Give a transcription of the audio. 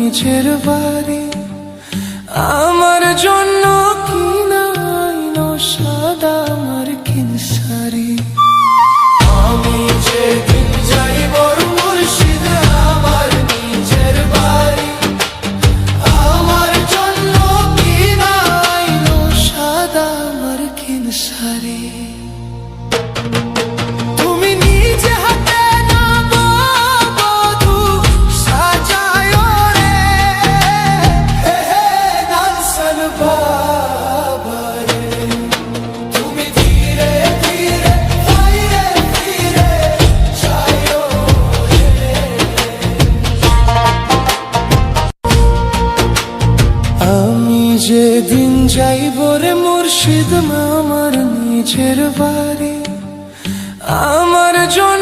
নিজের বাড়ি, আমার জন্য কিনাইনো সাদা মার্কিন শাড়ি। আমি যেদিন যাইব মুর্শিদ আমার নিজের বাড়ি, আমার জন্য কিনাইনো সাদা মার্কিন শাড়ি। তুমি নিজে হাতে নববধূ সাজায়ো রে, হে হে নালসান বাবা রে। তুমি ধীরে ধীরে ফিরে ফিরে যাইও রে। আমি যেদিন যাইব রে মুর্শিদ আমার নিজের বাড়ি, আমার জন্য